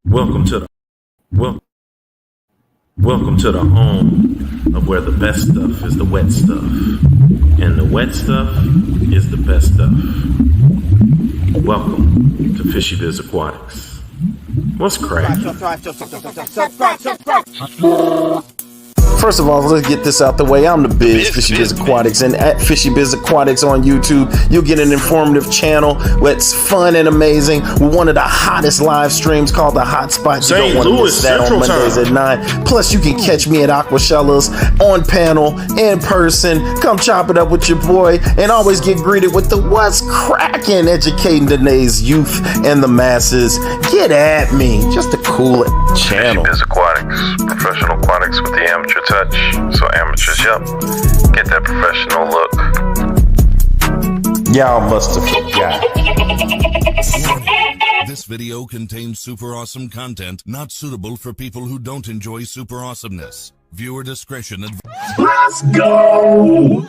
Welcome to the well, welcome to the home of where the best stuff is the wet stuff, and the wet stuff is the best stuff. Welcome to Fishy Biz Aquatics. What's crack? First of all, let's get this out the way. I'm the Biz, Fishy Biz Aquatics, and at Fishy Biz Aquatics on YouTube, you'll get an informative channel that's fun and amazing with one of the hottest live streams called The Hotspot. You don't want to miss that on Mondays at 9. Plus, you can catch me at Aquashellas on panel, in person. Come chop it up with your boy, and always get greeted with the what's cracking, educating today's youth and the masses. Get at me, just to cool it channel. Fishy Biz Aquatics, professional aquatics with the amateur touch. So amateurs, yep, get that professional look. Y'all must have forgot. This video contains super awesome content not suitable for people who don't enjoy super awesomeness. Viewer discretion advised. Let's go!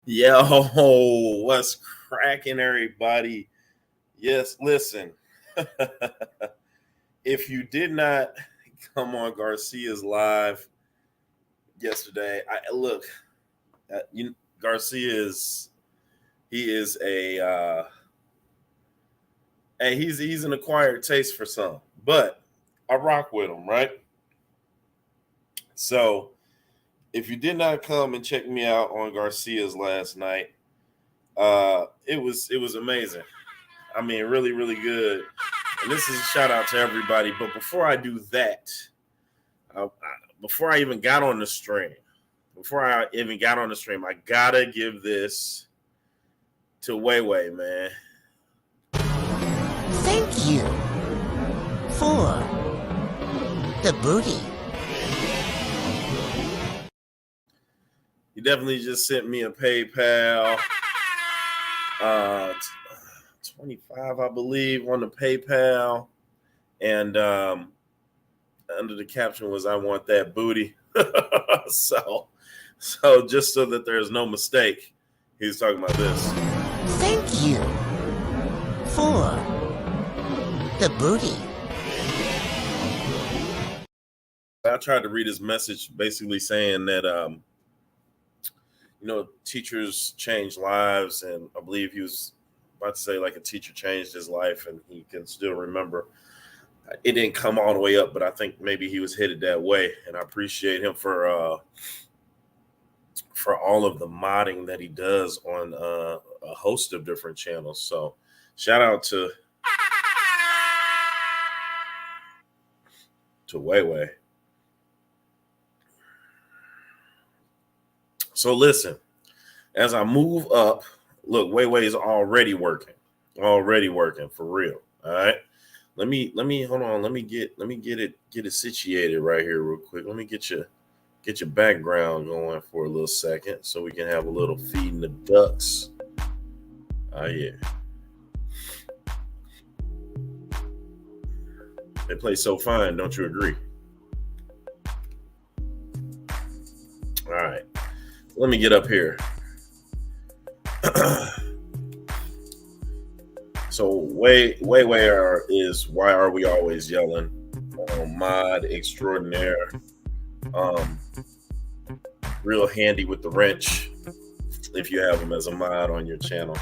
Yo, what's cracking, everybody? Yes, listen. If you did not come on Garcia's live yesterday, Garcia is he's an acquired taste for some, but I rock with him, right? So if you did not come and check me out on Garcia's last night, it was amazing. I mean, really, really good. And this is a shout out to everybody. But before I do that, before I even got on the stream, I gotta give this to Wayway, man. Thank you for the booty. He definitely just sent me a PayPal, 25, I believe, on the PayPal, and under the caption was, "I want that booty." so just so that there's no mistake, he's talking about this. Thank you for the booty. I tried to read his message, basically saying that teachers change lives, and I believe he was about to say like a teacher changed his life, and he can still remember. It didn't come all the way up, but I think maybe he was headed that way, and I appreciate him for all of the modding that he does on a host of different channels. So shout out to Wayway. So listen, as I move up, look, Wayway is already working for real. All right. Let me hold on. Let me get it situated right here real quick. Let me get your background going for a little second so we can have a little feeding the ducks. Oh yeah. They play so fine, don't you agree? All right. Let me get up here. So Wayway is Why Are We Always Yelling? Mod extraordinaire. Real handy with the wrench if you have him as a mod on your channel.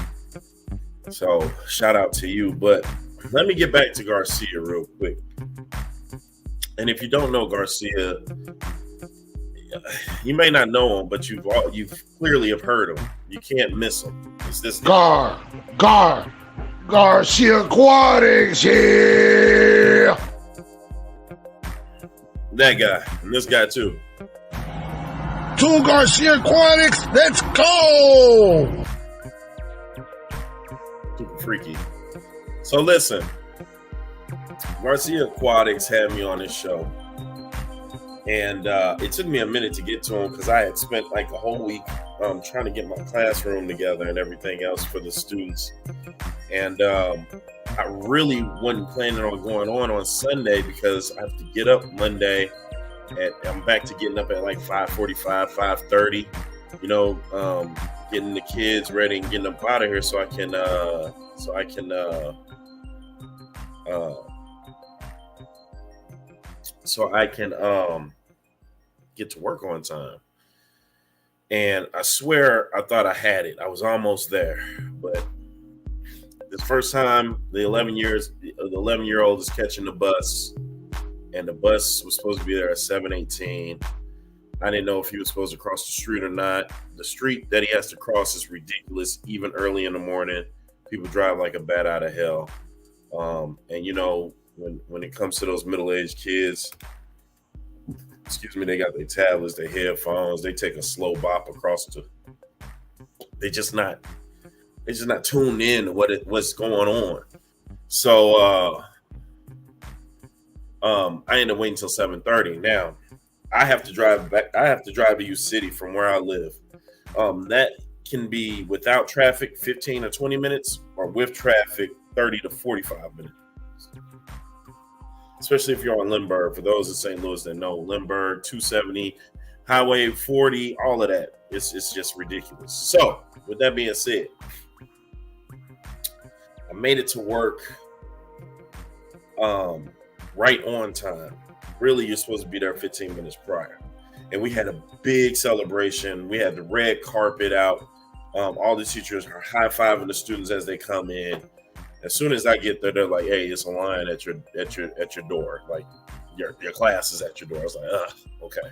So shout out to you. But let me get back to Garcia real quick. And if you don't know Garcia, you may not know him, but you've clearly have heard him. You can't miss him. It's this Garcia Aquatics, yeah. That guy and this guy too. To Garcia Aquatics, let's go. Super freaky. So listen, Garcia Aquatics had me on this show, and it took me a minute to get to him because I had spent like a whole week trying to get my classroom together and everything else for the students, and I really wasn't planning on going on Sunday because I have to get up Monday, and I'm back to getting up at like 5:45, 5:30, getting the kids ready and getting them out of here so I can get to work on time. And I swear I thought I had it. I was almost there. But this first time, the 11-year-old is catching the bus, and the bus was supposed to be there at 7:18. I didn't know if he was supposed to cross the street or not. The street that he has to cross is ridiculous, even early in the morning. People drive like a bat out of hell. And when it comes to those middle-aged kids, they got their tablets, their headphones, they take a slow bop across they're just not tuned in to what's going on. So I ended up waiting until 7:30. Now I have to drive back. I have to drive to U City from where I live. That can be without traffic 15 or 20 minutes, or with traffic 30 to 45 minutes. Especially if you're on Lindbergh. For those in St. Louis that know, Lindbergh, 270, Highway 40, all of that. It's just ridiculous. So, with that being said, I made it to work right on time. Really, you're supposed to be there 15 minutes prior. And we had a big celebration. We had the red carpet out. All the teachers are high-fiving the students as they come in. As soon as I get there, they're like, "Hey, it's a line at your door. Like your class is at your door." I was like, "Ugh, okay."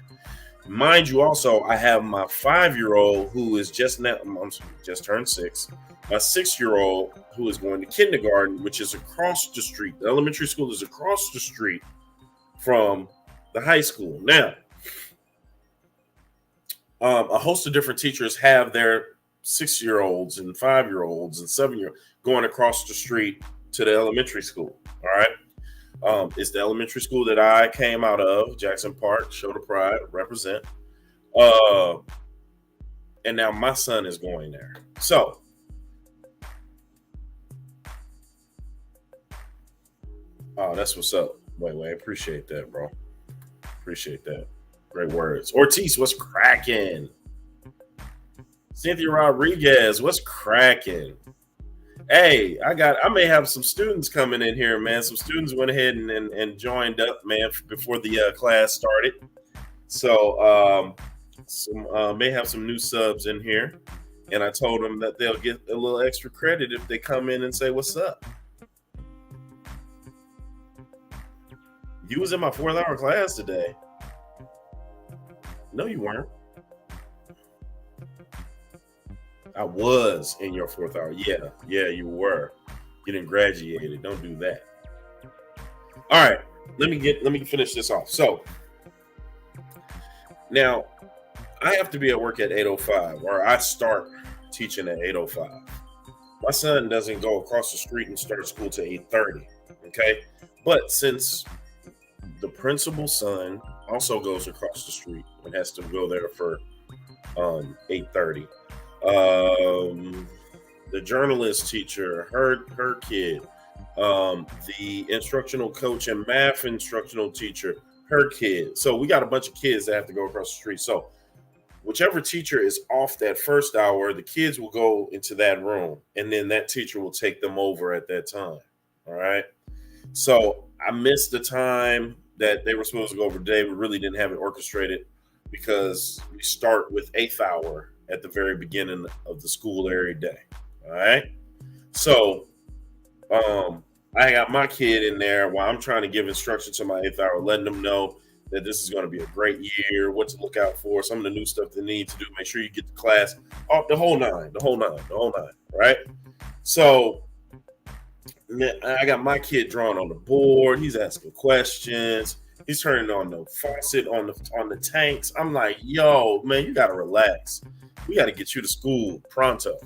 Mind you, also, I have my 5-year-old who is just turned 6. My 6-year-old who is going to kindergarten, which is across the street. The elementary school is across the street from the high school. Now, a host of different teachers have their 6-year-olds and 5-year-olds and 7-year-olds going across the street to the elementary school. All right. It's the elementary school that I came out of, Jackson Park, show the pride, represent. And now my son is going there. So, that's what's up. Wait, appreciate that, bro. Appreciate that. Great words. Ortiz, what's cracking? Cynthia Rodriguez, what's cracking? Hey, I may have some students coming in here, man. Some students went ahead and joined up, man, before the class started. So may have some new subs in here. And I told them that they'll get a little extra credit if they come in and say, "What's up?" You was in my 4th-hour class today. No, you weren't. I was in your 4th hour. Yeah, you were. You didn't graduate. Don't do that. All right, let me finish this off. So now I have to be at work at 8:05, or I start teaching at 8:05. My son doesn't go across the street and start school to 8:30. Okay, but since the principal's son also goes across the street and has to go there for 8:30. The journalist teacher, her kid, the instructional coach and math instructional teacher, her kid. So we got a bunch of kids that have to go across the street. So whichever teacher is off that 1st hour, the kids will go into that room, and then that teacher will take them over at that time. All right. So I missed the time that they were supposed to go over today. We really didn't have it orchestrated because we start with 8th hour at the very beginning of the school every day. All right. So I got my kid in there while I'm trying to give instruction to my 8th hour, letting them know that this is going to be a great year, what to look out for, some of the new stuff they need to do. Make sure you get the class off the whole nine. Right. So I got my kid drawing on the board. He's asking questions. He's turning on the faucet on the tanks. I'm like, yo, man, you got to relax. We got to get you to school pronto.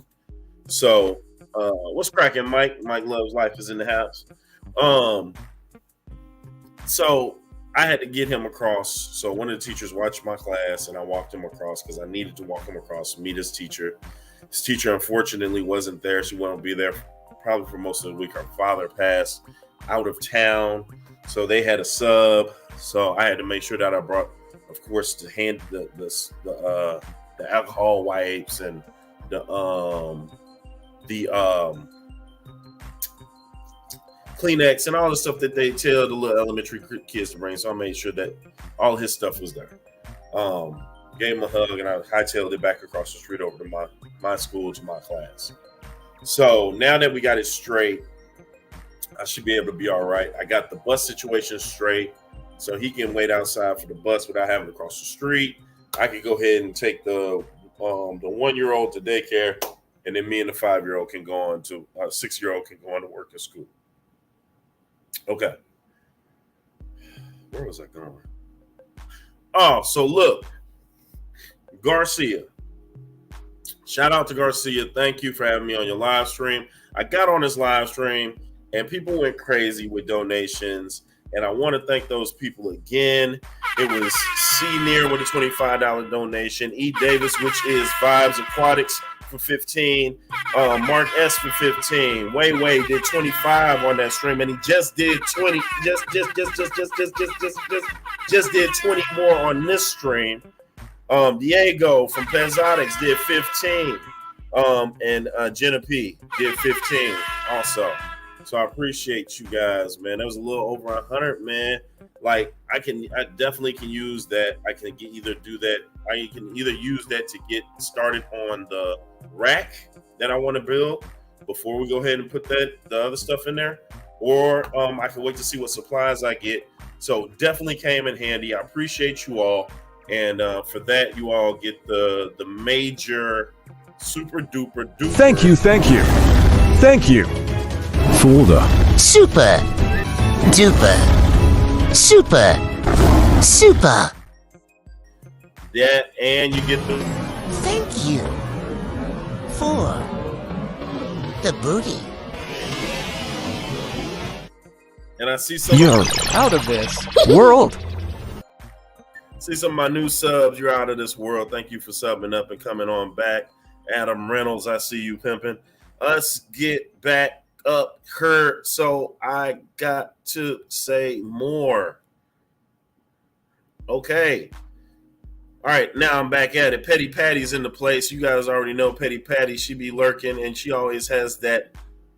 So what's cracking, Mike? Mike Loves Life is in the house. So I had to get him across. So one of the teachers watched my class, and I walked him across because I needed to walk him across to meet his teacher. His teacher, unfortunately, wasn't there. She won't be there probably for most of the week. Her father passed out of town, so they had a sub. So I had to make sure that I brought, of course, the alcohol wipes and the Kleenex and all the stuff that they tell the little elementary kids to bring. So I made sure that all his stuff was there. Gave him a hug, and I hightailed it back across the street over to my school, to my class. So now that we got it straight, I should be able to be all right. I got the bus situation straight, so he can wait outside for the bus without having to cross the street. I can go ahead and take the 1-year-old to daycare, and then me and the 5-year-old can go on to 6-year-old can go on to work at school. Okay. Where was I going? Oh, so look, Garcia. Shout out to Garcia. Thank you for having me on your live stream. I got on this live stream and people went crazy with donations. And I want to thank those people again. It was C. Near with a $25 donation. E. Davis, which is Vibes Aquatics, for 15. Mark S for 15. Way did 25 on that stream, and he just did 20. Just did 20 more on this stream. Diego from Penzotix did 15. And Jenna P did 15 also. So I appreciate you guys, man. That was a little over 100, man. Like I definitely can use that. I can either do that. I can either use that to get started on the rack that I want to build before we go ahead and put the other stuff in there, or I can wait to see what supplies I get. So definitely came in handy. I appreciate you all, and for that, you all get the major super duper duper. Thank you for the Super duper super that, and you get the thank you for the booty. And I see some you're out of this world. See some of my new subs. You're out of this world. Thank you for subbing up and coming on back. Adam Reynolds, I see you pimping. Let's get back up, Kurt. So I got to say more. Okay. All right, now I'm back at it. Petty Patty's in the place. You guys already know Petty Patty. She be lurking, and she always has that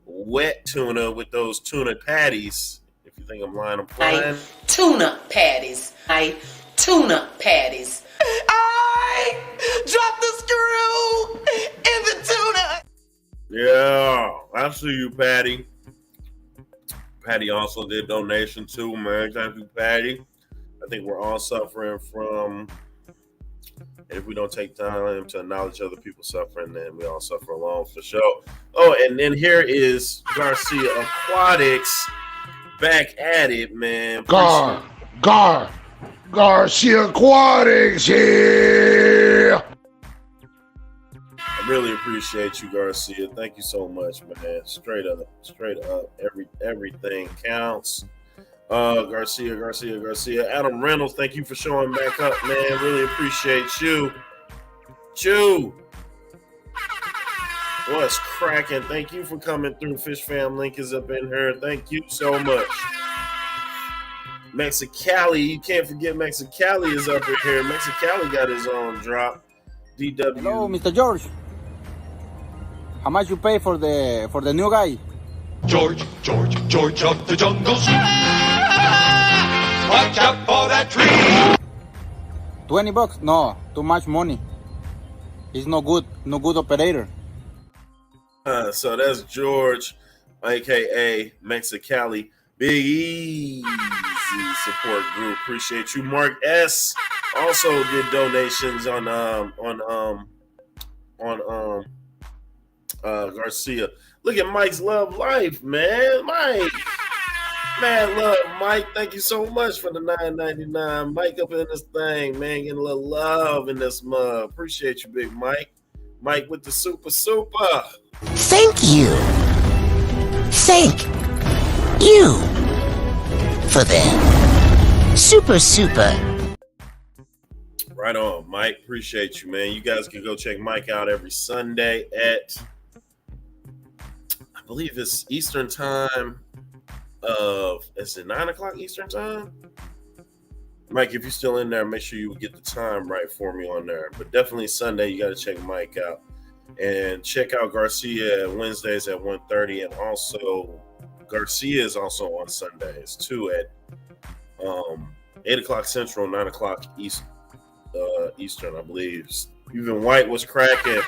wet tuna with those tuna patties. If you think I'm lying, I'm flying. Tuna patties. Tuna patties. I dropped the screw in the tuna. Yeah, I see you, Patty. Patty also did donation too, man. Thank you, Patty. I think we're all suffering from, and if we don't take time to acknowledge other people suffering, then we all suffer alone for sure. Oh, and then here is Garcia Aquatics back at it, man. Garcia Aquatics here. I really appreciate you, Garcia. Thank you so much, man. Straight up. Everything counts. Garcia. Adam Reynolds, thank you for showing back up, man. Really appreciate you. Chew. What's cracking? Thank you for coming through. Fish Fam link is up in here. Thank you so much. Mexicali, you can't forget Mexicali is up in here. Mexicali got his own drop. DW. Hello, Mr. George. How much you pay for the new guy? George of the jungles. Watch out for that tree. $20? No, too much money. He's no good operator. So that's George, aka Mexicali. Big Easy support group. Appreciate you. Mark S also did donations on Garcia. Look at Mike's Love Life, man. Love Mike. Thank you so much for the $9.99. Mike up in this thing, man. Getting a little love in this mug. Appreciate you, Big Mike. Mike with the super. Thank you for that. Super, super. Right on, Mike. Appreciate you, man. You guys can go check Mike out every Sunday at, I believe it's Eastern time is it 9 o'clock Eastern time? Mike, if you're still in there, make sure you get the time right for me on there. But definitely Sunday, you got to check Mike out. And check out Garcia Wednesdays at 1:30. And also, Garcia is also on Sundays, too, at 8 o'clock Central, 9 o'clock Eastern, I believe. Even White was cracking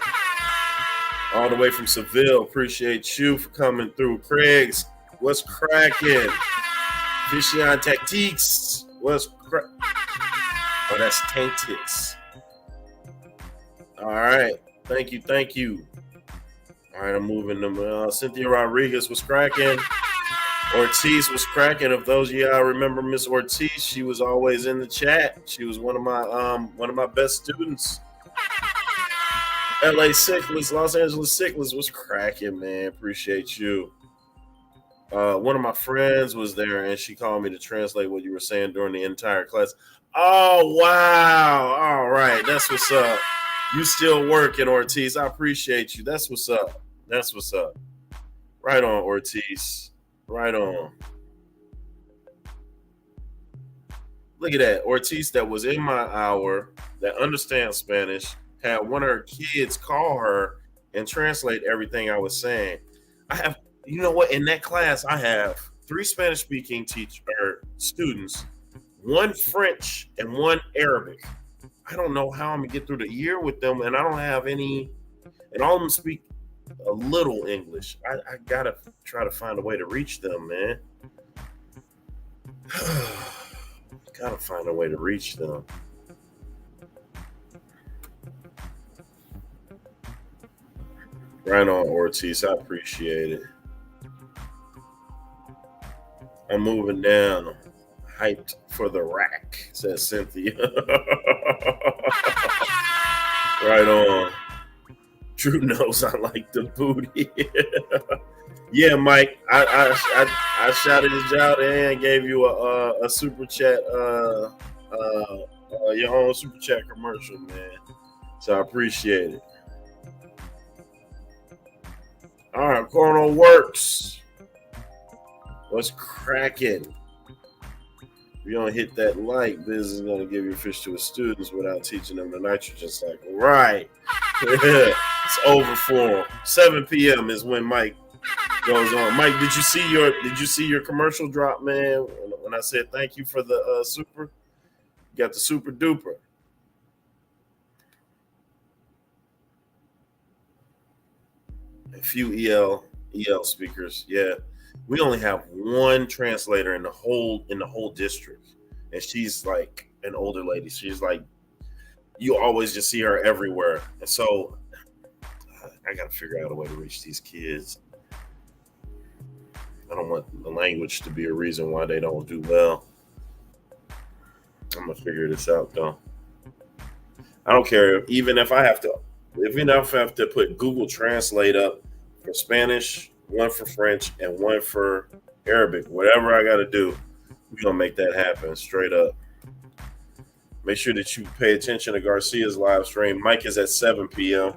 all the way from Seville. Appreciate you for coming through. Craig's, what's cracking? Vision Tactiques, what's cracking? Oh, that's Taintix. All right. Thank you. All right, I'm moving them. Cynthia Rodriguez was cracking. Ortiz was cracking. If those of y'all remember Miss Ortiz, she was always in the chat. She was one of my best students. LA Sickless, Los Angeles Sickless was cracking, man. Appreciate you. One of my friends was there, and she called me to translate what you were saying during the entire class. Oh, wow. All right. That's what's up. You still working, Ortiz. I appreciate you. That's what's up. Right on, Ortiz. Right on. Look at that. Ortiz that was in my hour, that understands Spanish, had one of her kids call her and translate everything I was saying. You know what? In that class, I have 3 Spanish-speaking students, 1 French, and 1 Arabic. I don't know how I'm going to get through the year with them, and I don't have any, and all of them speak a little English. I got to try to find a way to reach them, man. Got to find a way to reach them. Right on, Ortiz. I appreciate it. I'm moving down. Hyped for the rack, says Cynthia. Right on. Drew knows I like the booty. Yeah, Mike. I shouted you out and gave you a super chat, your own super chat commercial, man. So I appreciate it. All right, Cornell Works. What's cracking? If you don't hit that like, Biz is going to give your fish to his students without teaching them the nitrogen cycle. Right. It's over for him. 7 p.m. is when Mike goes on. Mike, did you see your commercial drop, man? When I said thank you for the super, you got the super duper. A few EL speakers, yeah. We only have 1 translator in the whole district, and she's like an older lady. She's like, you always just see her everywhere, and so I got to figure out a way to reach these kids. I don't want the language to be a reason why they don't do well. I'm gonna figure this out though. I don't care, even if I have to put Google Translate up for Spanish, 1 for French, and 1 for Arabic. Whatever I got to do, we're going to make that happen straight up. Make sure that you pay attention to Garcia's live stream. Mike is at 7 p.m.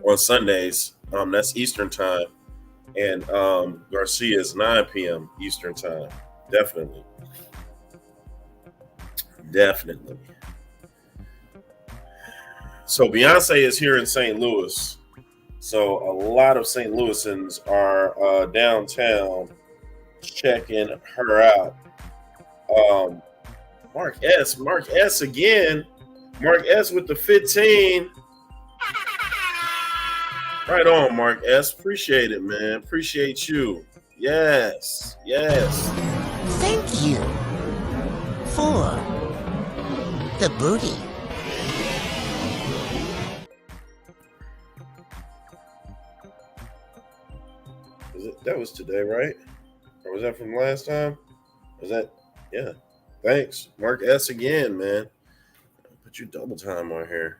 on Sundays. That's Eastern time. And Garcia is 9 p.m. Eastern time. Definitely. So Beyonce is here in St. Louis. So a lot of St. Louisans are downtown checking her out. Mark S again. Mark S with the 15. Right on, Mark S. Appreciate it, man. Appreciate you. Yes. Thank you for the booty. That was today, right? Or was that from last time? Was that? Yeah. Thanks. Mark S again, man. Put your double time on here.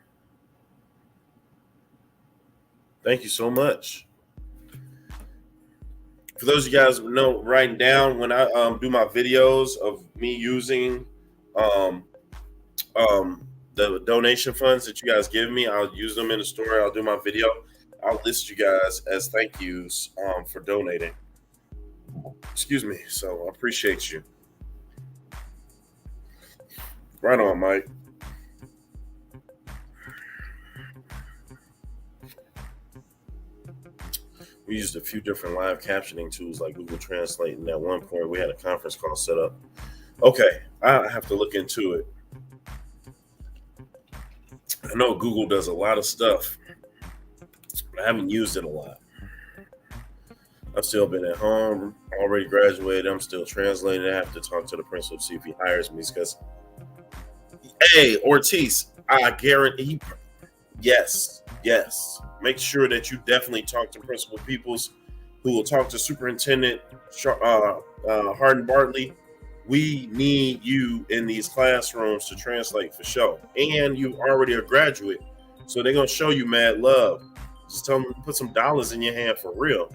Thank you so much. For those of you guys who know, writing down when I do my videos of me using the donation funds that you guys give me, I'll use them in the story. I'll do my video. I'll list you guys as thank yous for donating. Excuse me. So I appreciate you. Right on, Mike. We used a few different live captioning tools like Google Translate, and at one point we had a conference call set up. Okay, I have to look into it. I know Google does a lot of stuff, but I haven't used it a lot. I've still been at home, already graduated. I'm still translating. I have to talk to the principal to see if he hires me because, hey, Ortiz, I guarantee, yes. Make sure that you definitely talk to Principal Peoples, who will talk to Superintendent Hardin Bartley. We need you in these classrooms to translate for show. And you already a graduate, so they're going to show you mad love. Just tell them to put some dollars in your hand for real.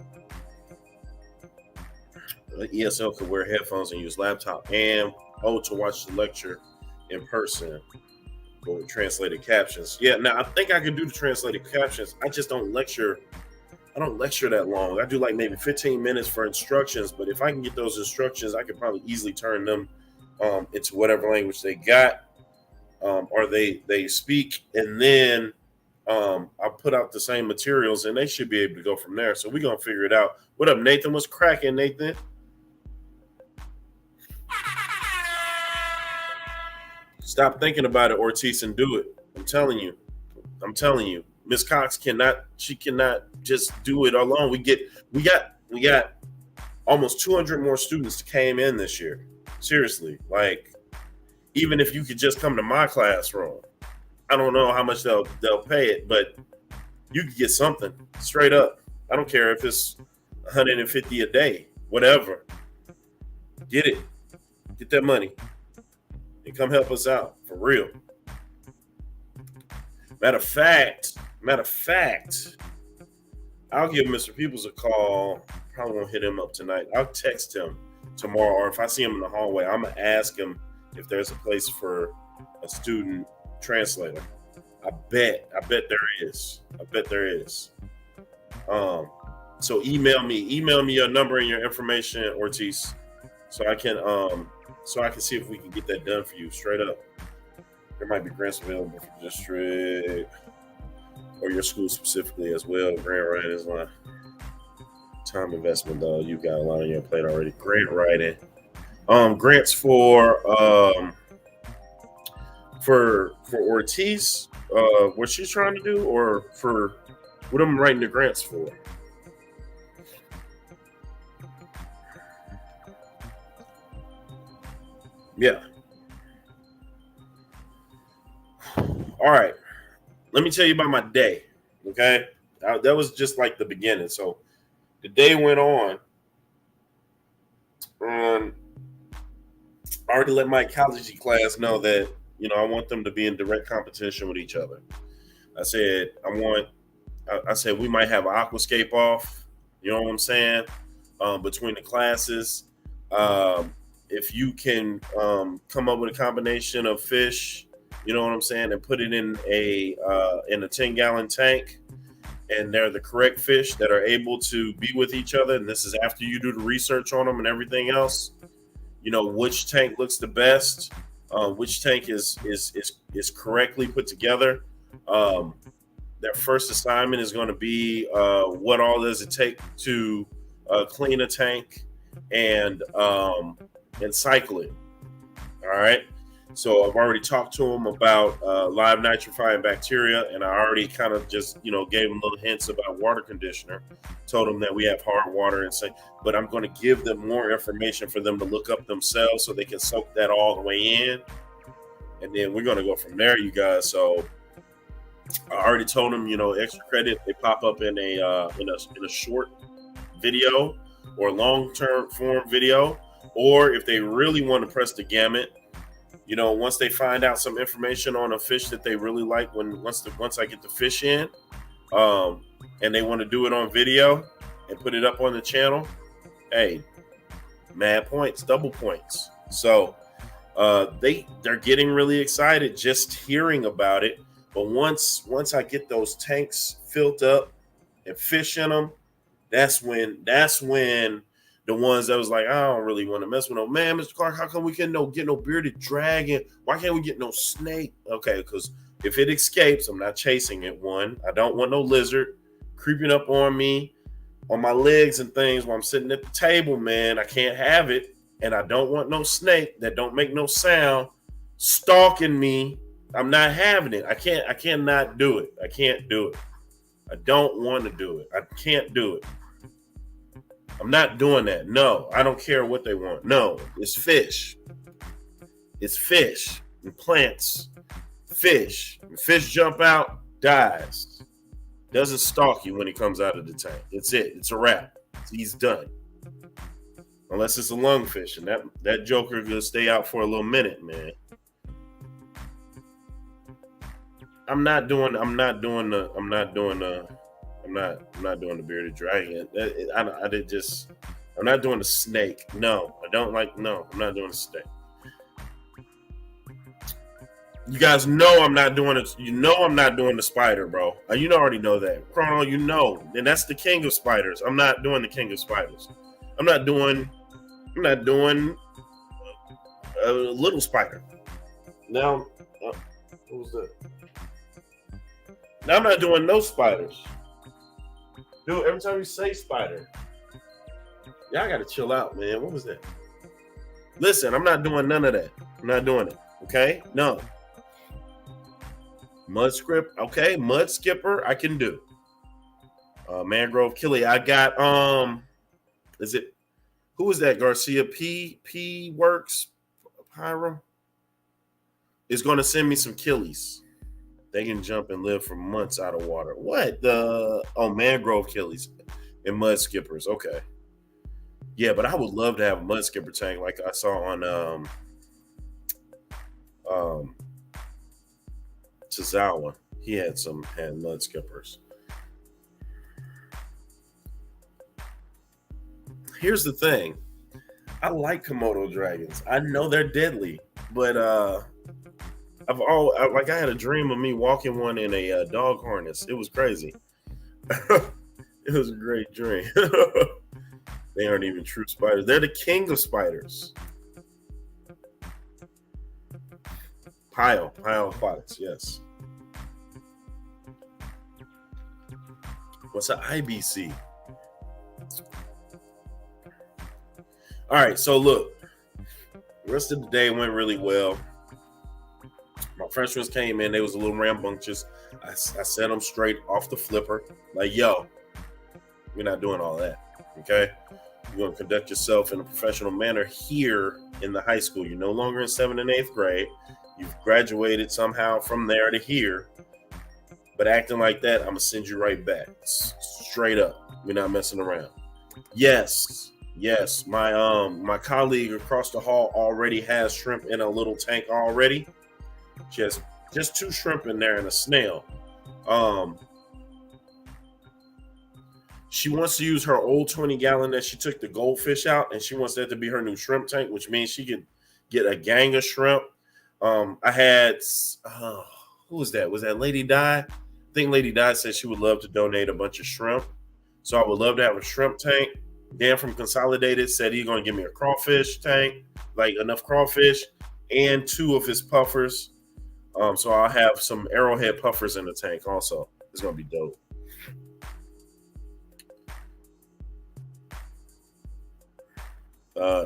ESL could wear headphones and use laptop and to watch the lecture in person. But with translated captions. Yeah, now I think I can do the translated captions. I just don't lecture. I don't lecture that long. I do like maybe 15 minutes for instructions, but if I can get those instructions, I could probably easily turn them into whatever language they got or they speak, and then I'll put out the same materials and they should be able to go from there. So we're going to figure it out. What up, Nathan? What's cracking, Nathan? Stop thinking about it, Ortiz, and do it. I'm telling you. Miss Cox cannot just do it alone. We got almost 200 more students that came in this year. Seriously. Like, even if you could just come to my classroom, I don't know how much they'll pay it, but you could get something straight up. I don't care if it's $150 a day, whatever. Get it. Get that money. And come help us out for real. Matter of fact, I'll give Mr. Peoples a call. Probably won't hit him up tonight. I'll text him tomorrow, or if I see him in the hallway, I'm gonna ask him if there's a place for a student translator. I bet there is. So email me your number and your information, Ortiz, so I can see if we can get that done for you straight up. There might be grants available for the district or your school specifically as well. Grant writing is my time investment, though. You got a lot on your plate already. Grant writing, grants for Ortiz, what she's trying to do, or for what I'm writing the grants for. Yeah. All right. Let me tell you about my day. Okay. That was just like the beginning. So the day went on. I already let my ecology class know that, I want them to be in direct competition with each other. I said we might have an aquascape off. You know what I'm saying? Between the classes. If you can come up with a combination of fish, you know what I'm saying, and put it in a 10-gallon tank, and they're the correct fish that are able to be with each other, and this is after you do the research on them and everything else, which tank looks the best, which tank is correctly put together. Their first assignment is going to be what all does it take to clean a tank and cycle it. All right. So I've already talked to them about live nitrifying bacteria, and I already kind of just, gave them little hints about water conditioner. Told them that we have hard water and but I'm going to give them more information for them to look up themselves so they can soak that all the way in, and then we're going to go from there, you guys. So I already told them, extra credit, they pop up in a short video or long-term form video, or if they really want to press the gamut, once they find out some information on a fish that they really like, once I get the fish in, and they want to do it on video and put it up on the channel, hey, mad points, double points. So they're getting really excited just hearing about it. But once I get those tanks filled up and fish in them, that's when the ones that was like, I don't really want to mess with no man, Mr. Clark. How come we can't get no bearded dragon? Why can't we get no snake? Okay, because if it escapes, I'm not chasing it. One, I don't want no lizard creeping up on me, on my legs and things while I'm sitting at the table, man. I can't have it. And I don't want no snake that don't make no sound stalking me. I'm not having it. I cannot do it. I can't do it. I don't want to do it. I can't do it. I'm not doing that. No, I don't care what they want. No, it's fish. It's fish and plants. Fish. When fish jump out, dies. Doesn't stalk you when he comes out of the tank. It's it. It's a wrap. He's done. Unless it's a lungfish, and that joker gonna stay out for a little minute, man. I'm not doing the bearded dragon. I'm not doing the snake. No, I don't like. No, I'm not doing the snake. You guys know I'm not doing it. You know I'm not doing the spider, bro. You already know that. Chrono, you know. And that's the king of spiders. I'm not doing the king of spiders. I'm not doing a little spider. Now, what was that? Now I'm not doing no spiders. Dude, every time you say spider, y'all gotta chill out, man. What was that? Listen, I'm not doing none of that. I'm not doing it. Okay? No. Mud script, okay. Mud skipper, I can do. Mangrove Killy, I got who is that? Garcia P Works Pyro is gonna send me some killies. They can jump and live for months out of water. What? Mangrove killies and mud skippers. Okay. Yeah, but I would love to have a mud skipper tank like I saw on Tozawa. He had mud skippers. Here's the thing. I like Komodo dragons. I know they're deadly, but I had a dream of me walking one in a dog harness. It was crazy. It was a great dream. They aren't even true spiders. They're the king of spiders. Pile aquatics, yes. What's an IBC? All right, so look, the rest of the day went really well. My freshmen came in, they was a little rambunctious. I set them straight off the flipper. Like, yo, we're not doing all that, okay? You're going to conduct yourself in a professional manner here in the high school. You're no longer in 7th and 8th grade. You've graduated somehow from there to here. But acting like that, I'm going to send you right back. Straight up. We're not messing around. Yes, my colleague across the hall already has shrimp in a little tank already. Just 2 shrimp in there and a snail. She wants to use her old 20-gallon that she took the goldfish out, and she wants that to be her new shrimp tank, which means she could get a gang of shrimp. I had who was that? Was that Lady Di? I think Lady Di said she would love to donate a bunch of shrimp. So I would love to have a shrimp tank. Dan from Consolidated said he's going to give me a crawfish tank, like enough crawfish, and 2 of his puffers. So I'll have some arrowhead puffers in the tank also. It's going to be dope.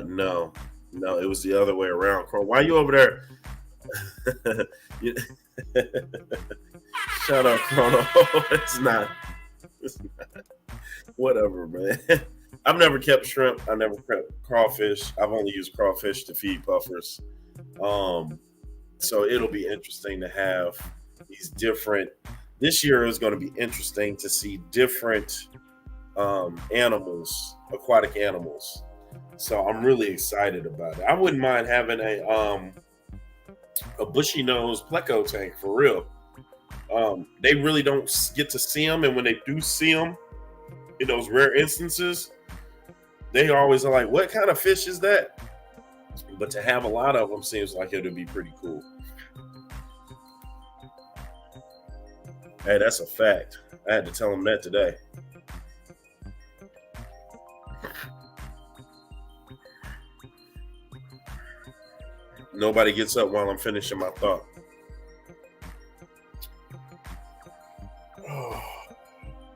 No, it was the other way around. Why are you over there? Shut up, Chrono. It's not. Whatever, man. I've never kept shrimp. I never kept crawfish. I've only used crawfish to feed puffers. So it'll be interesting to have these different. This year is going to be interesting to see different animals, aquatic animals. So I'm really excited about it. I wouldn't mind having a bushy nose pleco tank for real. They really don't get to see them, and when they do see them, in those rare instances, they always are like, what kind of fish is that? But to have a lot of them seems like it would be pretty cool. Hey, that's a fact. I had to tell him that today. Nobody gets up while I'm finishing my thought. Oh,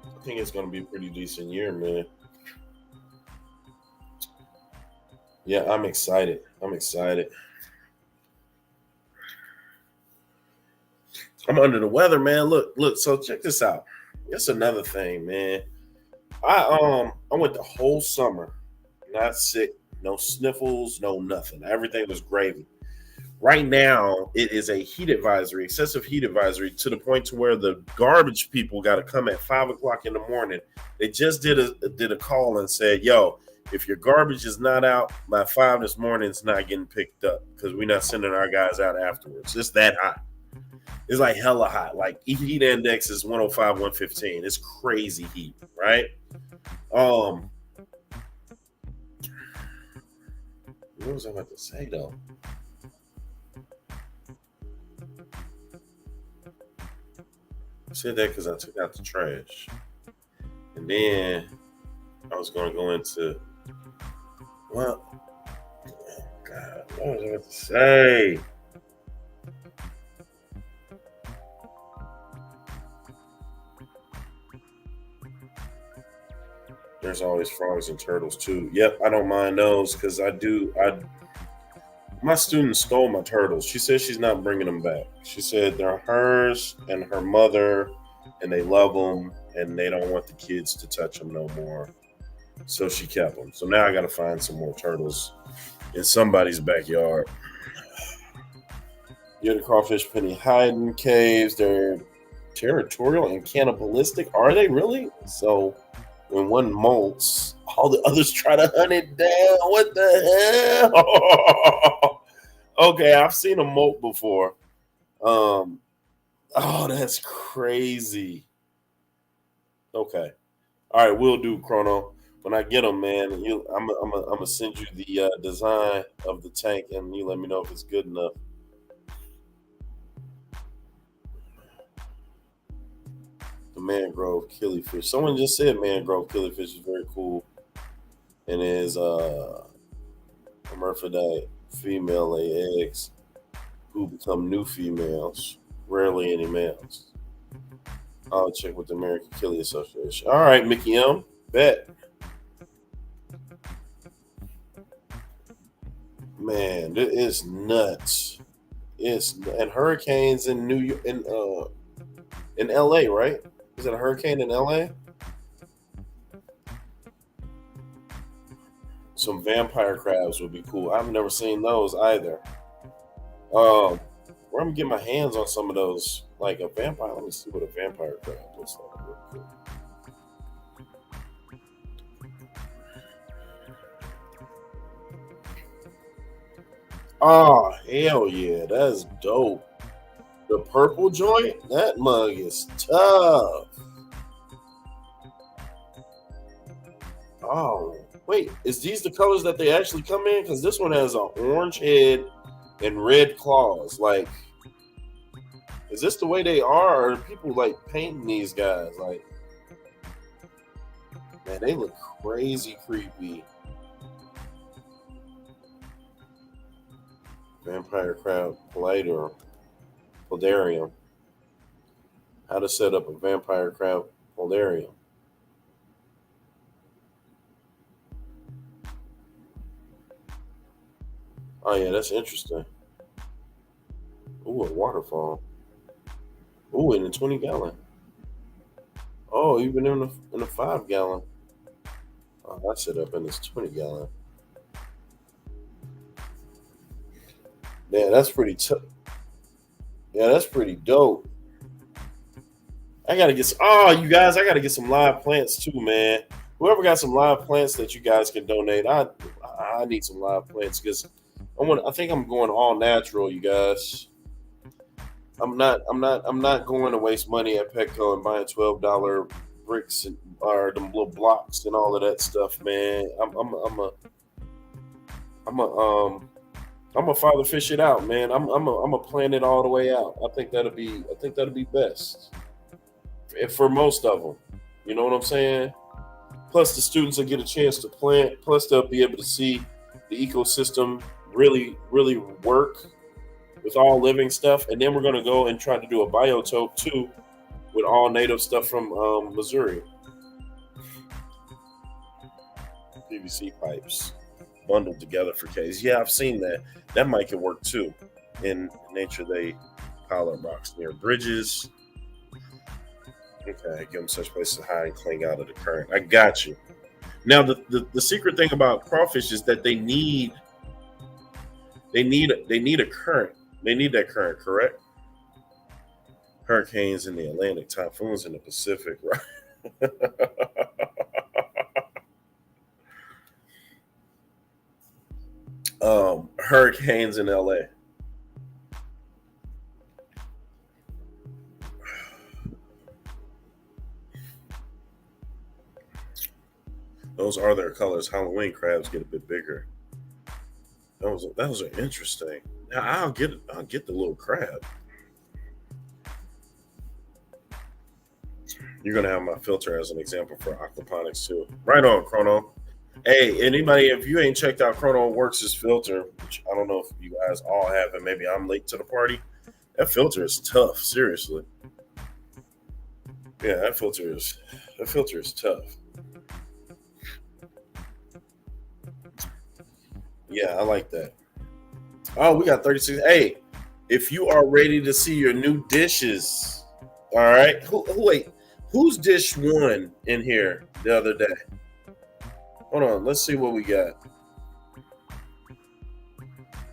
I think it's going to be a pretty decent year, man. Yeah, I'm excited. I'm under the weather, man. Look. So check this out. That's another thing, man. I went the whole summer not sick, no sniffles, no nothing. Everything was gravy. Right now, it is a heat advisory, excessive heat advisory, to the point to where the garbage people got to come at 5 o'clock in the morning. They just did a call and said, "Yo, if your garbage is not out by 5 this morning, it's not getting picked up because we're not sending our guys out afterwards." It's that hot. It's like hella hot. Like heat index is 105, 115. It's crazy heat, right? What was I about to say though? I said that because I took out the trash. And then I was going to go into, well, oh God, what was I about to say? There's always frogs and turtles too. Yep, I don't mind those because my student stole my turtles. She said she's not bringing them back. She said they're hers and her mother, and they love them, and they don't want the kids to touch them no more. So she kept them. So now I got to find some more turtles in somebody's backyard. You're the crawfish penny hiding caves. They're territorial and cannibalistic. Are they really? So when one molts, all the others try to hunt it down. What the hell? Okay, I've seen a molt before. Oh, that's crazy. Okay. All right, we'll do, Chrono. When I get them, man, I'm gonna send you the design of the tank, and you let me know if it's good enough. The mangrove killifish. Someone just said mangrove killifish is very cool, and is hermaphrodite. Female lay eggs who become new females. Rarely any males. I'll check with the American Killie Association. All right, Mickey M. Bet. Man, it is nuts. And hurricanes in New York, in LA, right? Is it a hurricane in LA? Some vampire crabs would be cool. I've never seen those either. Where I'm gonna get my hands on some of those, like a vampire. Let me see what a vampire crab looks like real quick. Oh, hell yeah, that's dope. The purple joint, that mug is tough. Oh, wait, is these the colors that they actually come in? Because this one has an orange head and red claws. Like, is this the way they are? Or are people like painting these guys? Like, man, they look crazy creepy. Vampire crab Poldarium. How to set up a vampire crab Poldarium. Oh yeah, that's interesting. Ooh, a waterfall. Ooh, in a 20-gallon. Oh, even in a 5-gallon. Oh, I set up in this 20-gallon. Yeah, that's pretty tough. Yeah, that's pretty dope. I gotta get some. Oh, you guys, I gotta get some live plants too, man. Whoever got some live plants that you guys can donate, I need some live plants because I think I'm going all natural, you guys. I'm not going to waste money at Petco and buying $12 bricks and or them little blocks and all of that stuff, man. I'm a father fish it out, man. I'm a plan it all the way out. I think that'll be best for most of them. You know what I'm saying? Plus, the students will get a chance to plant. Plus, they'll be able to see the ecosystem really, really work with all living stuff. And then we're going to go and try to do a biotope too with all native stuff from Missouri. PVC pipes bundled together for cases. Yeah, I've seen that. That might could work too. In nature, they pile up rocks near bridges. Okay, give them such places to hide and cling out of the current. I got you. Now, the secret thing about crawfish is that they need a current. They need that current, correct? Hurricanes in the Atlantic, typhoons in the Pacific, right? Hurricanes in LA. Those are their colors. Halloween crabs get a bit bigger. Those are interesting. Now I'll get the little crab. You're gonna have my filter as an example for aquaponics too. Right on, Chrono. Hey, anybody, if you ain't checked out Chrono Works' filter, which I don't know if you guys all have, and maybe I'm late to the party. That filter is tough, seriously. Yeah, that filter is tough. Yeah, I like that. Oh, we got 36. Hey, if you are ready to see your new dishes, all right. Wait, whose dish won in here the other day? Hold on, let's see what we got.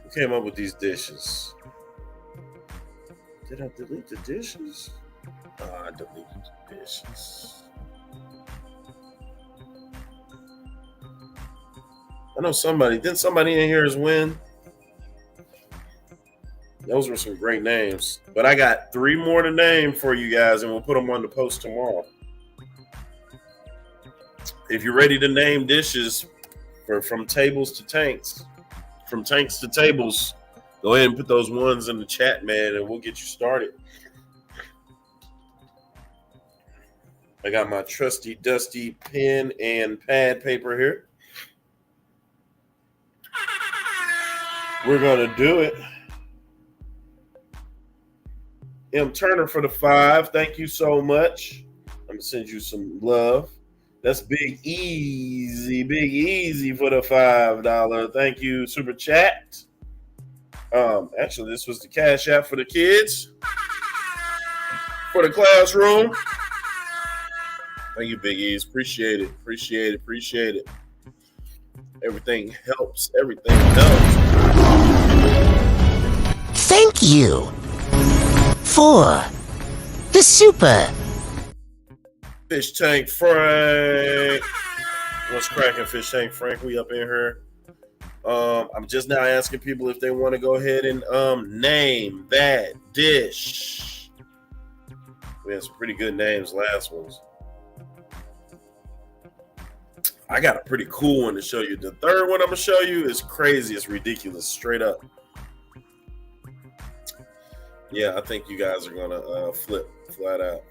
Who came up with these dishes? Did I delete the dishes? Oh, I deleted the dishes. I know somebody. Didn't somebody in here win? Those were some great names. But I got 3 more to name for you guys, and we'll put them on the post tomorrow. If you're ready to name dishes from tables to tanks, from tanks to tables, go ahead and put those ones in the chat, man, and we'll get you started. I got my trusty, dusty pen and pad paper here. We're going to do it. M. Turner for the 5. Thank you so much. I'm going to send you some love. That's Big Easy for the $5. Thank you, Super Chat. Actually, this was the Cash App for the kids. For the classroom. Thank you, Big Ease. Appreciate it. Everything helps. Thank you for the super Fish Tank Frank. What's cracking, Fish Tank Frank? We up in here. I'm just now asking people if they want to go ahead and name that dish. We had some pretty good names last ones. I got a pretty cool one to show you. The third one I'm gonna show you is crazy. It's ridiculous, straight up. Yeah, I think you guys are gonna flip flat out.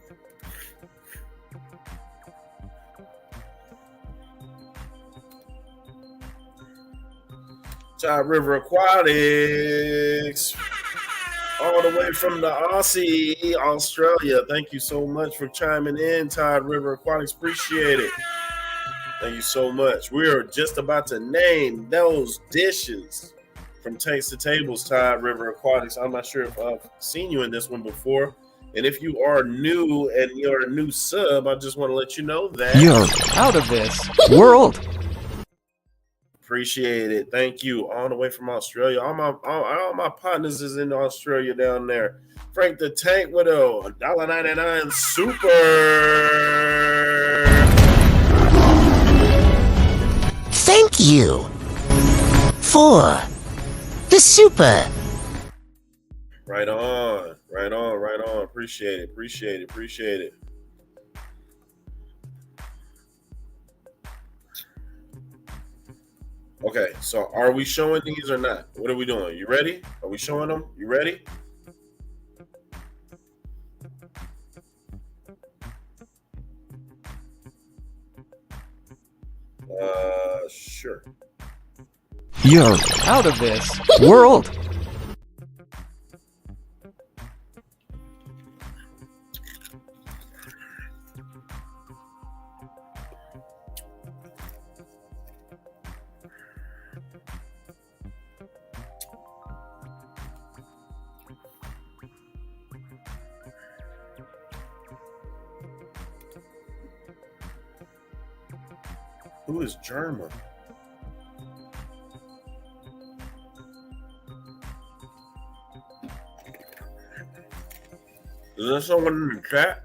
Tide River Aquatics, all the way from the Aussie, Australia. Thank you so much for chiming in, Tide River Aquatics. Appreciate it. Thank you so much. We are just about to name those dishes from Tanks to Tables, Tide River Aquatics. I'm not sure if I've seen you in this one before. And if you are new and you're a new sub, I just want to let you know that you're out of this world. Appreciate it. Thank you. All the way from Australia. All my partners is in Australia down there. Frank the Tank with a $1.99 super. Thank you for the super. Right on. Appreciate it. Okay, so are we showing these or not? What are we doing? You ready? Are we showing them? You ready? Sure. You're out of this world. Who is German? Is there someone in the chat?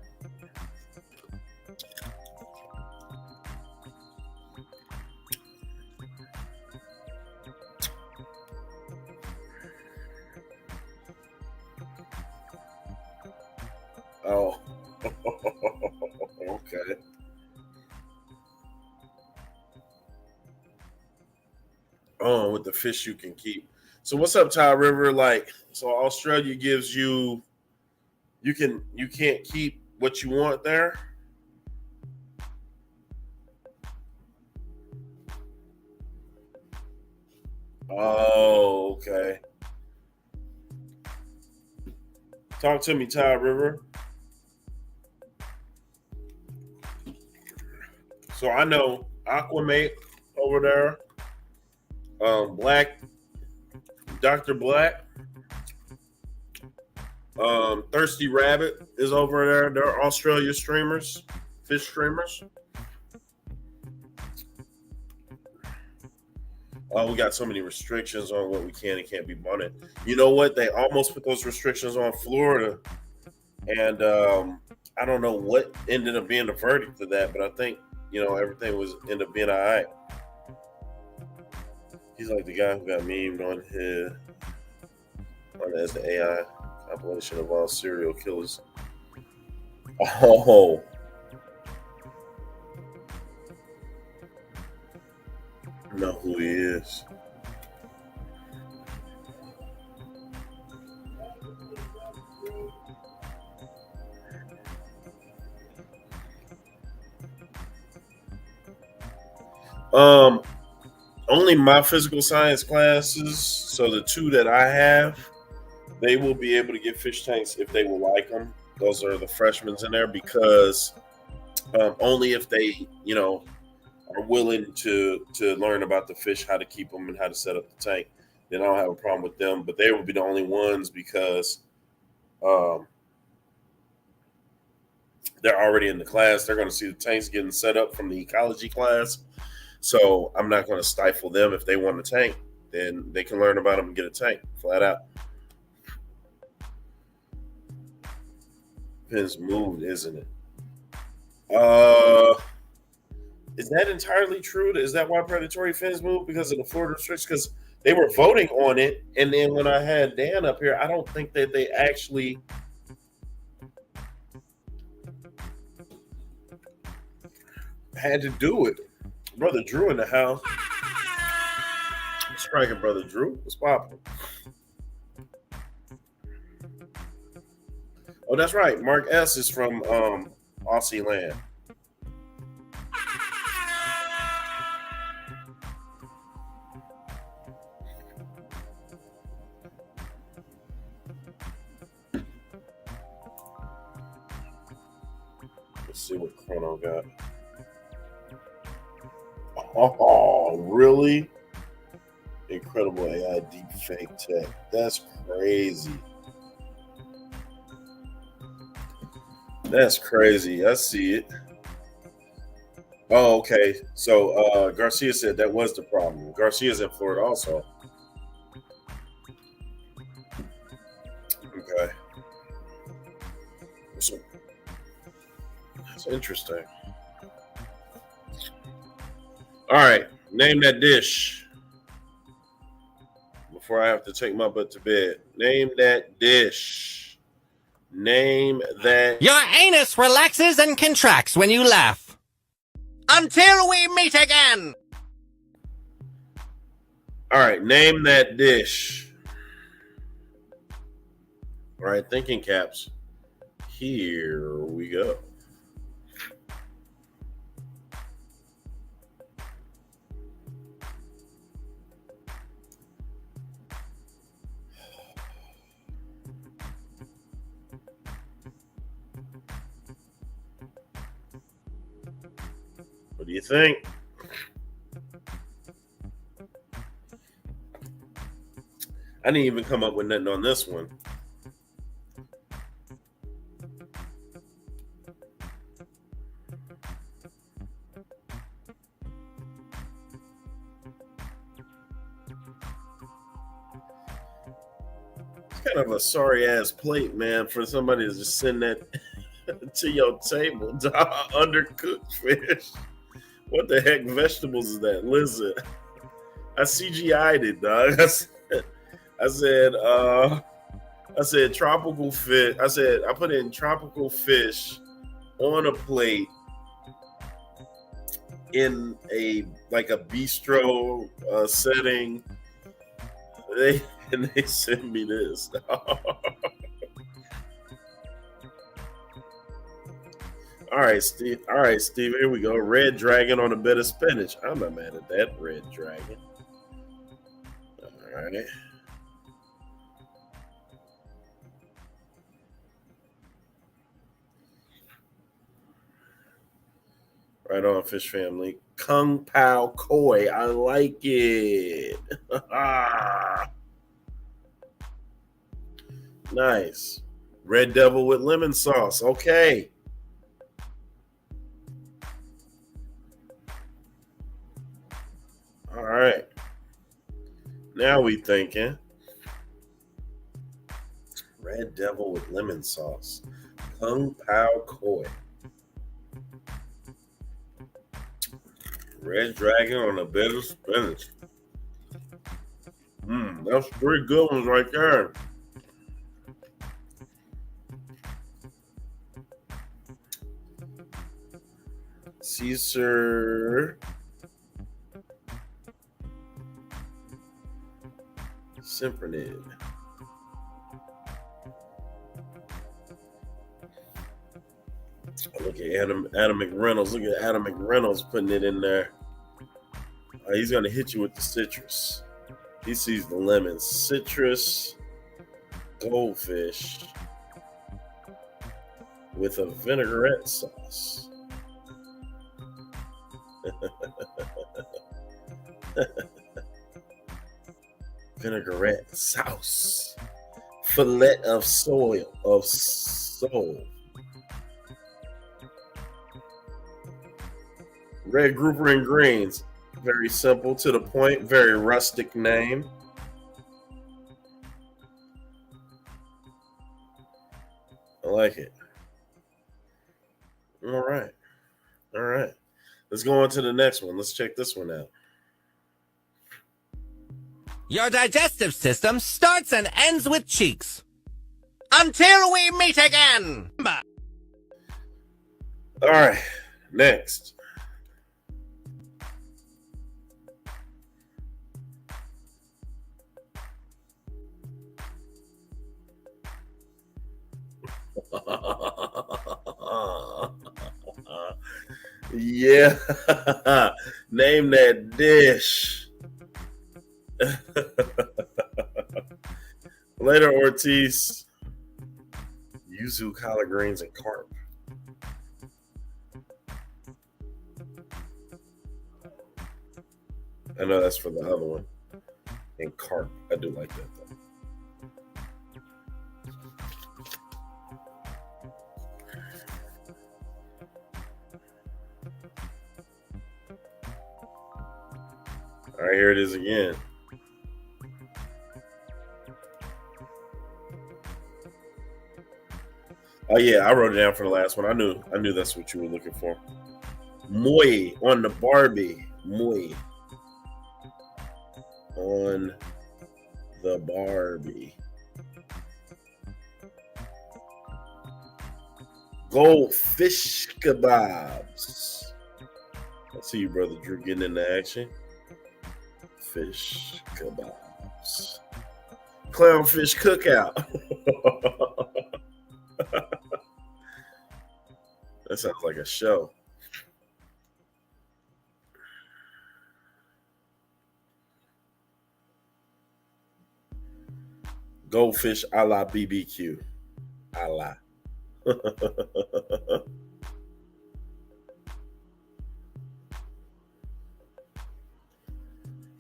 Oh, okay. Oh, with the fish you can keep. So what's up, Ty River? Like, so Australia gives you can't keep what you want there. Oh, okay. Talk to me, Ty River. So I know Aquamate over there. Black, Dr. Black, Thirsty Rabbit is over there. They're Australia streamers, fish streamers. We got so many restrictions on what we can and can't be bunted. You know what? They almost put those restrictions on Florida, and I don't know what ended up being the verdict for that, but I think everything was ended up being all right. He's like the guy who got memed on as the AI compilation of all serial killers. Oh. I know who he is. Only my physical science classes, so the two that I have, they will be able to get fish tanks if they will like them. Those are the freshmen in there, because only if they, are willing to learn about the fish, how to keep them, and how to set up the tank, then I don't have a problem with them. But they will be the only ones because they're already in the class. They're going to see the tanks getting set up from the ecology class. So I'm not going to stifle them. If they want a tank, then they can learn about them and get a tank, flat out. Fins moved, isn't it? Is that entirely true? Is that why predatory fins moved? Because of the Florida restrictions? Because they were voting on it, and then when I had Dan up here, I don't think that they actually had to do it. Brother Drew in the house. Striking, Brother Drew. What's popping? Oh, that's right. Mark S is from Aussie land. Let's see what Chrono got. Oh, really? Incredible AI deep fake tech. That's crazy. That's crazy. I see it. Oh, okay. So Garcia said that was the problem. Garcia's in Florida also. Okay. So, that's interesting. All right. Name that dish. Before I have to take my butt to bed. Name that dish. Name that. Your anus relaxes and contracts when you laugh. Until we meet again. All right, name that dish. All right, thinking caps. Here we go. What do you think? I didn't even come up with nothing on this one. It's kind of a sorry ass plate, man, for somebody to just send that to your table. Undercooked fish. What the heck vegetables is that? Listen, I CGI'd it, dog. I said tropical fish. I put in tropical fish on a plate in a bistro setting. They sent me this. All right, Steve. Here we go. Red Dragon on a bed of spinach. I'm not mad at that. Red Dragon. All right. Right on, fish family. Kung Pao Koi. I like it. Nice. Red Devil with lemon sauce. Okay. All right. Now we thinking. Red Devil with lemon sauce. Kung Pao Koi. Red Dragon on a bed of spinach. That's 3 good ones right there. Caesar Symphonid. Look at Adam McReynolds. Look at Adam McReynolds putting it in there. He's going to hit you with the citrus. He sees the lemon. Citrus goldfish with a vinaigrette sauce. Vinaigrette sauce. Fillet of soul. Red grouper and greens. Very simple, to the point, very rustic name. I like it. All right. Let's go on to the next one. Let's check this one out. Your digestive system starts and ends with cheeks. Until we meet again. All right. Next. Yeah. Name that dish. Later Ortiz. Yuzu, collard greens, and carp. I know that's for the other one. And carp. I do like that though. All right, here it is again. Oh yeah, I wrote it down for the last one. I knew that's what you were looking for. Moi on the Barbie. Moi on the Barbie. Goldfish kebabs. I see you, brother Drew, getting into action. Clownfish kebabs. Clownfish cookout. That sounds like a show. Goldfish a la BBQ. A la.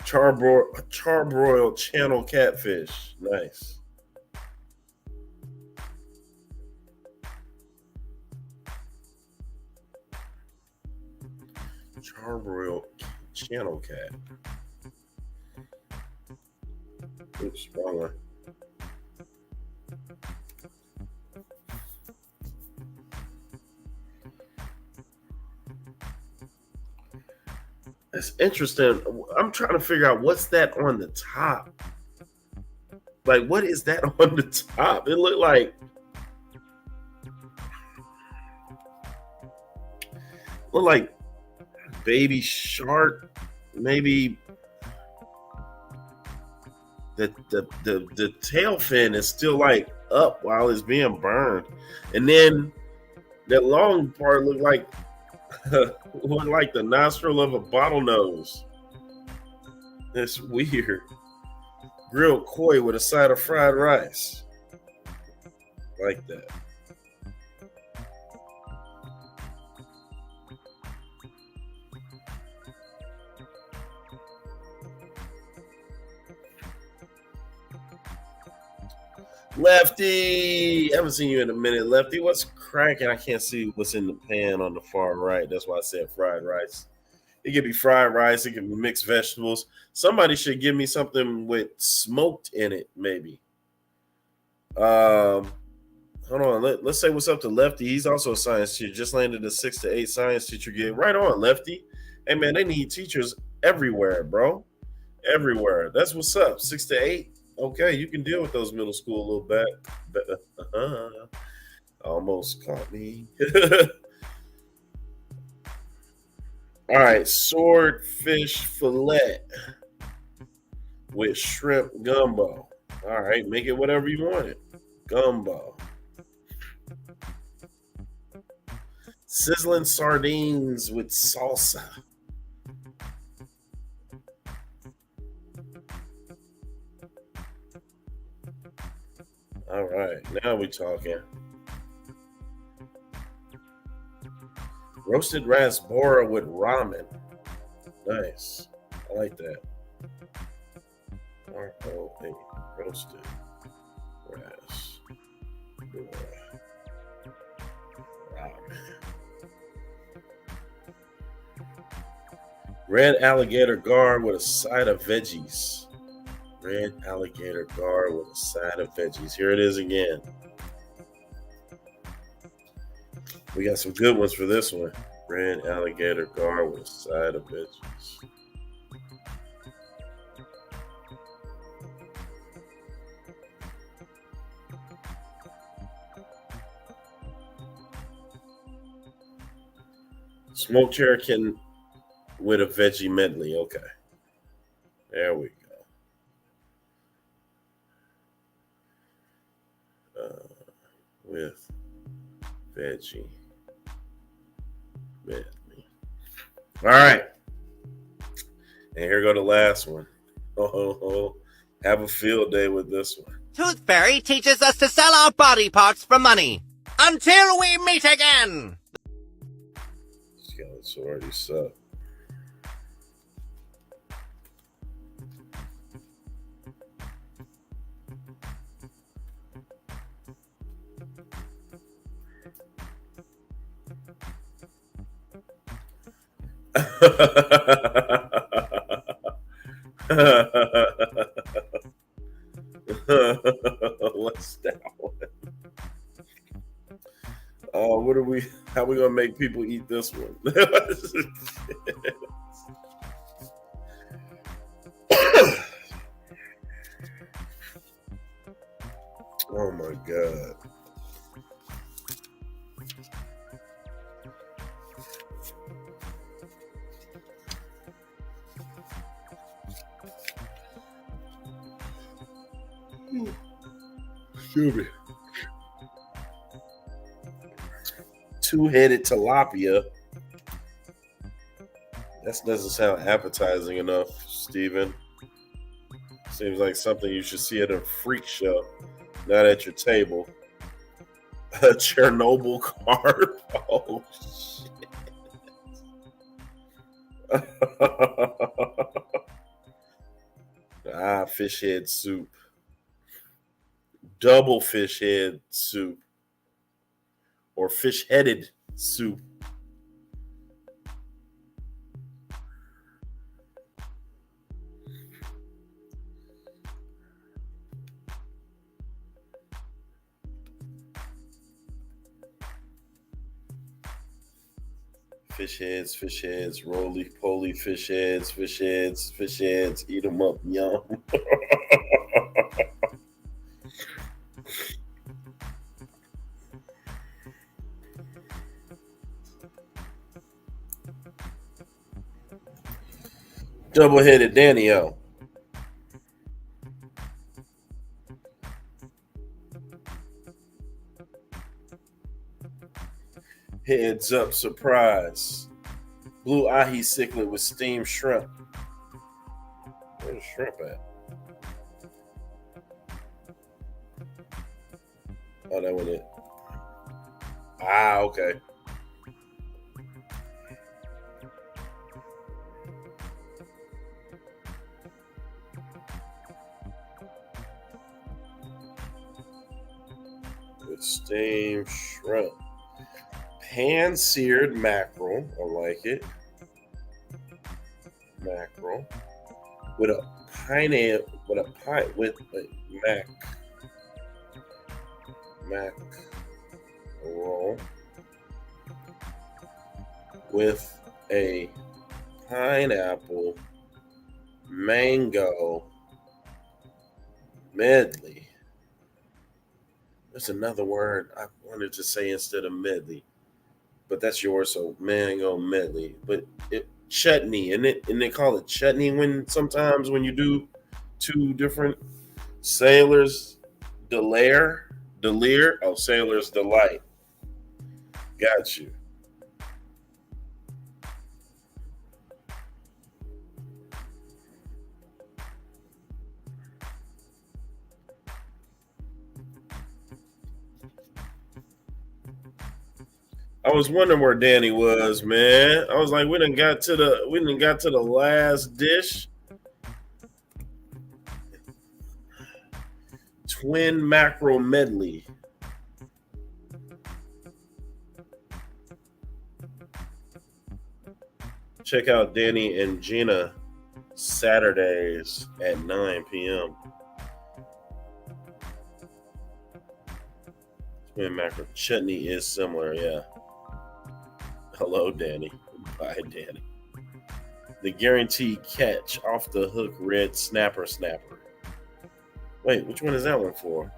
Charbroiled channel catfish. Nice. Charbroiled channel cat. Oops, wrong one. That's interesting. I'm trying to figure out what's that on the top. Like, what is that on the top? It looked like baby shark. Maybe the tail fin is still like up while it's being burned, and then that long part looked like the nostril of a bottlenose. That's weird. Grilled koi with a side of fried rice. Like that. Lefty, haven't seen you in a minute. Lefty, what's cracking? I can't see what's in the pan on the far right. That's why I said fried rice. It could be fried rice. It could be mixed vegetables. Somebody should give me something with smoked in it, maybe. Hold on. Let's say what's up to Lefty. He's also a science teacher. Just landed a 6 to 8 science teacher gig. Right on, Lefty. Hey, man, they need teachers everywhere, bro. Everywhere. That's what's up. 6 to 8. Okay, you can deal with those middle school a little bit. Almost caught me. All right, swordfish fillet with shrimp gumbo. All right, make it whatever you want it. Gumbo. Sizzling sardines with salsa. All right, now we're talking. Roasted rasbora with ramen. Nice. I like that. R-O-A. Roasted rasbora ramen. Red alligator gar with a side of veggies. Red alligator gar with a side of veggies. Here it is again. We got some good ones for this one. Red alligator gar with a side of veggies. Smoked cherry with a veggie medley. Okay. There we go. With veggie medley. All right. And here go the last one. Oh. Have a field day with this one. Tooth Fairy teaches us to sell our body parts for money. Until we meet again! Skeleton's already sucked. What's that one? How we gonna make people eat this one? Oh my God. Excuse me. Two-headed tilapia. That doesn't sound appetizing enough, Steven. Seems like something you should see at a freak show, not at your table. A Chernobyl carp. Oh, shit. Fish head soup. Double fish head soup. Or fish-headed soup. Fish heads, roly-poly fish heads, eat them up, yum. Double-headed Danny-O. Heads up surprise. Blue ahi cichlid with steamed shrimp. Where's the shrimp at? Oh, that one it. Okay. With steamed shrimp. Pan-seared mackerel, I like it. Mackerel with a pineapple, with a mackerel with a pineapple mango medley. There's another word I wanted to say instead of medley. But that's yours, so mango medley. But chutney, and they call it chutney when you do two different Sailor's Delir. Oh, Sailor's Delight. Got you. I was wondering where Danny was, man. I was like, we done got to the last dish. Twin mackerel medley. Check out Danny and Gina Saturdays at 9 p.m. Twin mackerel chutney is similar, yeah. Hello, Danny. Bye, Danny. The guaranteed catch off the hook red snapper. Wait, which one is that one for?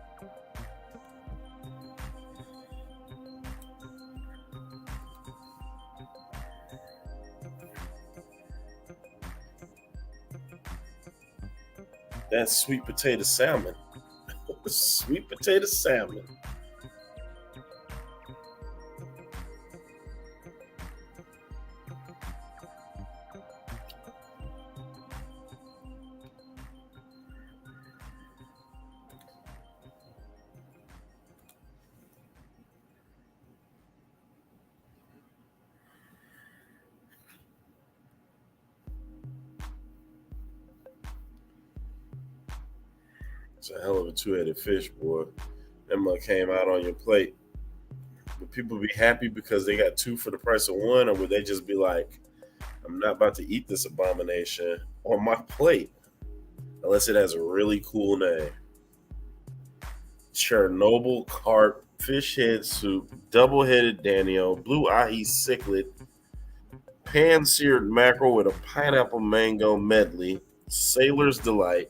That's sweet potato salmon. Sweet potato salmon. It's a hell of a two-headed fish, boy. That mug came out on your plate. Would people be happy because they got two for the price of one, or would they just be like, I'm not about to eat this abomination on my plate unless it has a really cool name? Chernobyl carp, fish head soup, double-headed Danny-O, blue ahi cichlid, pan-seared mackerel with a pineapple mango medley, Sailor's Delight,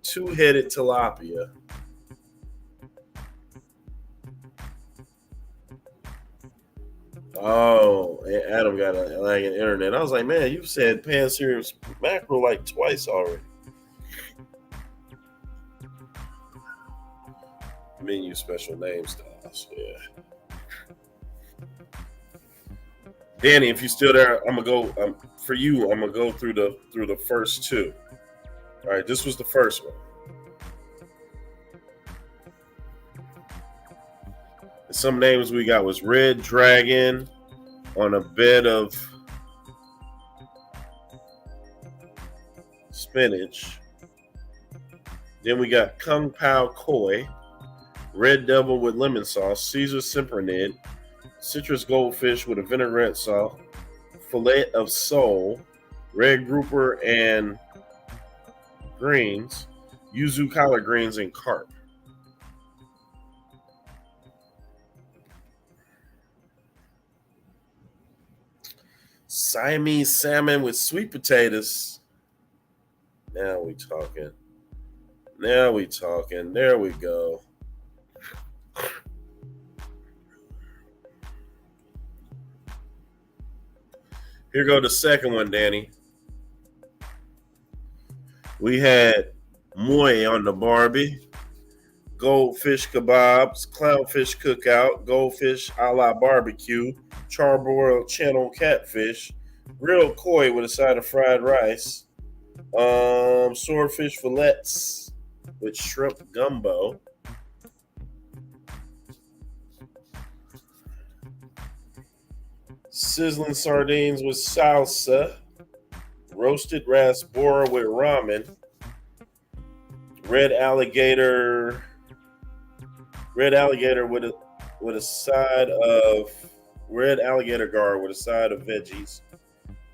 two-headed tilapia. Oh, and Adam got an internet. I was like, man, you've said pan-seared mackerel like twice already. Menu special name styles. Yeah. Danny, if you're still there, I'm gonna go for you. I'm gonna go through the first two. All right, this was the first one. And some names we got was Red Dragon on a bed of spinach. Then we got Kung Pao Koi, Red Devil with lemon sauce, Caesar Cyprinid, citrus goldfish with a vinaigrette sauce, fillet of sole, red grouper and greens, yuzu collard greens, and carp. Siamese salmon with sweet potatoes. Now we talking. Now we talking. There we go. Here go the second one, Danny. We had Moi on the Barbie, goldfish kebabs, clownfish cookout, goldfish a la barbecue, charbroiled channel catfish, grilled koi with a side of fried rice, swordfish fillets with shrimp gumbo, sizzling sardines with salsa, roasted rasbora with ramen, red alligator with a side of red alligator gar with a side of veggies,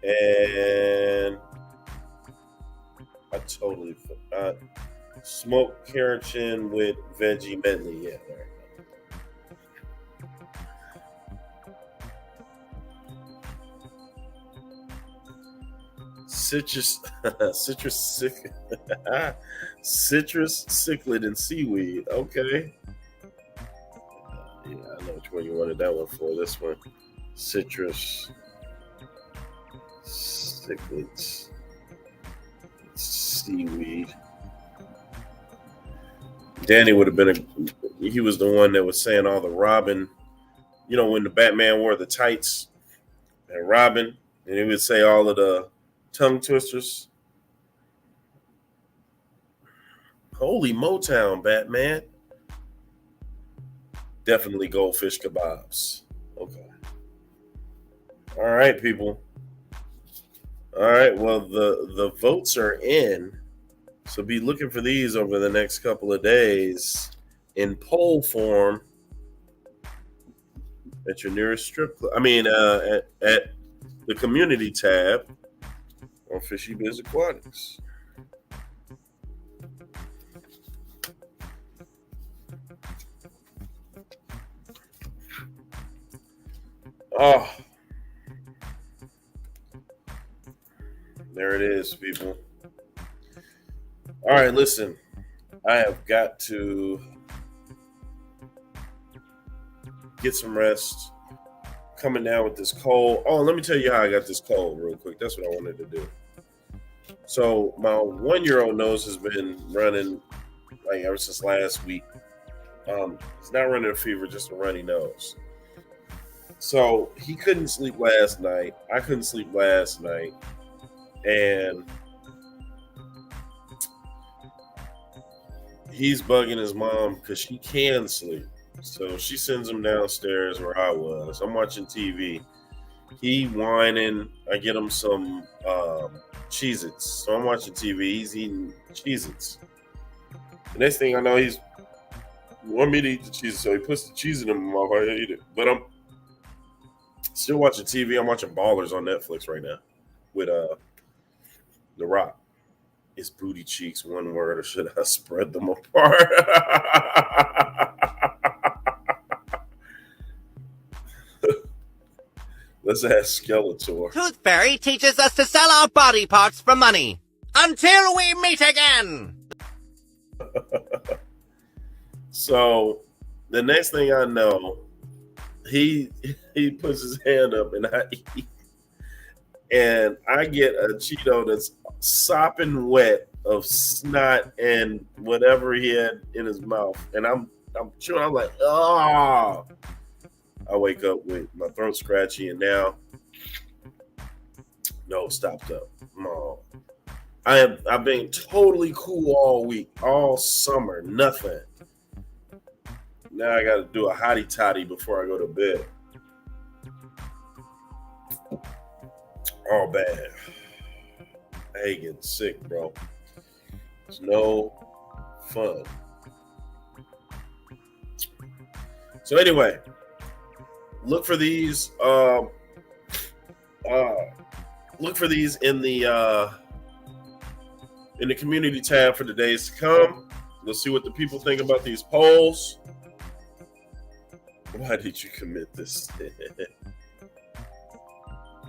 and I totally forgot smoked carrot with veggie medley. Yeah, there. Citrus cichlid and seaweed. Okay. Yeah, I know which one you wanted that one for. This one. Citrus cichlids seaweed. Danny would have been he was the one that was saying all the Robin, you know, when the Batman wore the tights and Robin, and he would say all of the tongue twisters. Holy Motown, Batman. Definitely goldfish kebabs. Okay. All right, people. All right. Well, the votes are in. So be looking for these over the next couple of days in poll form at your nearest strip club. I mean, at the community tab on Fishy Biz Aquatics. Oh, there it is, people. All right, listen, I have got to get some rest. Coming down with this cold. Oh, let me tell you how I got this cold real quick. That's what I wanted to do. So my 1-year-old nose has been running like ever since last week. It's not running a fever, just a runny nose. So he couldn't sleep last night. I couldn't sleep last night. And he's bugging his mom because she can sleep. So she sends him downstairs where I was. I'm watching TV. He whining. I get him some Cheez-Its. So I'm watching TV. He's eating Cheez-Its. The next thing I know, he's want me to eat the Cheez-Its. So he puts the cheese in my mouth. I eat it. But I'm still watching TV. I'm watching Ballers on Netflix right now with The Rock. Is booty cheeks one word, or should I spread them apart? Let's ask Skeletor. Tooth Fairy teaches us to sell our body parts for money. Until we meet again! So, the next thing I know, he puts his hand up and I eat. And I get a Cheeto that's sopping wet of snot and whatever he had in his mouth. And I'm I'm chewing. I'm like, oh. I wake up with my throat scratchy, and now, no, stopped up. No. I've been totally cool all week, all summer, nothing. Now I got to do a hottie toddy before I go to bed. All bad. I hate getting sick, bro. It's no fun. So anyway, look for these. Look for these in the community tab for the days to come. Let's see what the people think about these polls. Why did you commit this?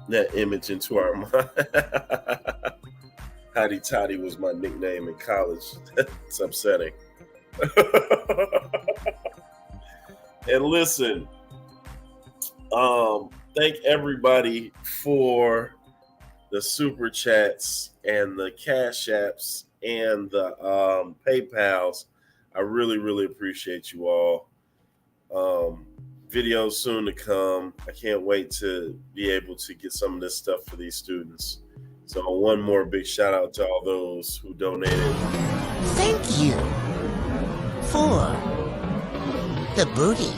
That image into our mind. Hottie Toddy was my nickname in college. It's upsetting. And listen, thank everybody for the super chats and the cash apps and the PayPals. I really, really appreciate you all. Videos soon to come. I can't wait to be able to get some of this stuff for these students. So one more big shout out to all those who donated. Thank you for the booty.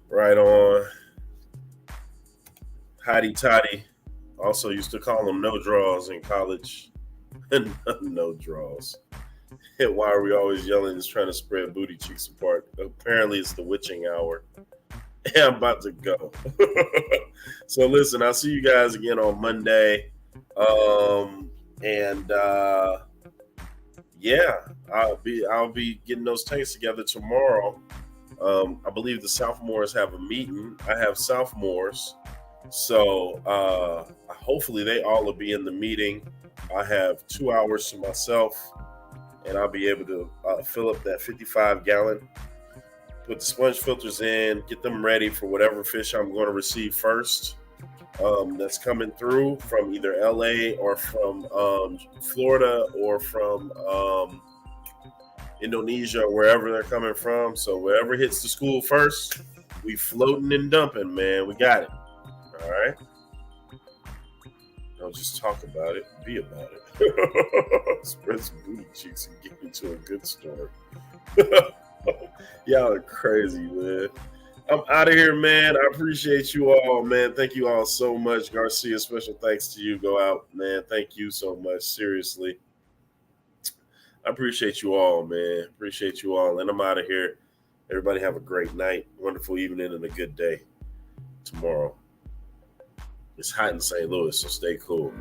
Right on. Hottie Toddy. Also used to call them no draws in college. No draws. Why are we always yelling and trying to spread booty cheeks apart? Apparently it's the witching hour. And I'm about to go. So listen, I'll see you guys again on Monday. Yeah, I'll be getting those tanks together tomorrow. I believe the sophomores have a meeting. I have sophomores. So hopefully they all will be in the meeting. I have 2 hours to myself, and I'll be able to fill up that 55-gallon, put the sponge filters in, get them ready for whatever fish I'm going to receive first. That's coming through from either LA or from Florida or from Indonesia, or wherever they're coming from. So whatever hits the school first, we floating and dumping, man. We got it. All right. Don't just talk about it, be about it. Spread some booty cheeks and get into a good story. Y'all are crazy, man. I'm out of here, man. I appreciate you all, man. Thank you all so much. Garcia, special thanks to you. Go out, man. Thank you so much. Seriously. I appreciate you all, man. Appreciate you all. And I'm out of here. Everybody have a great night, wonderful evening, and a good day tomorrow. It's hot in St. Louis, so stay cool.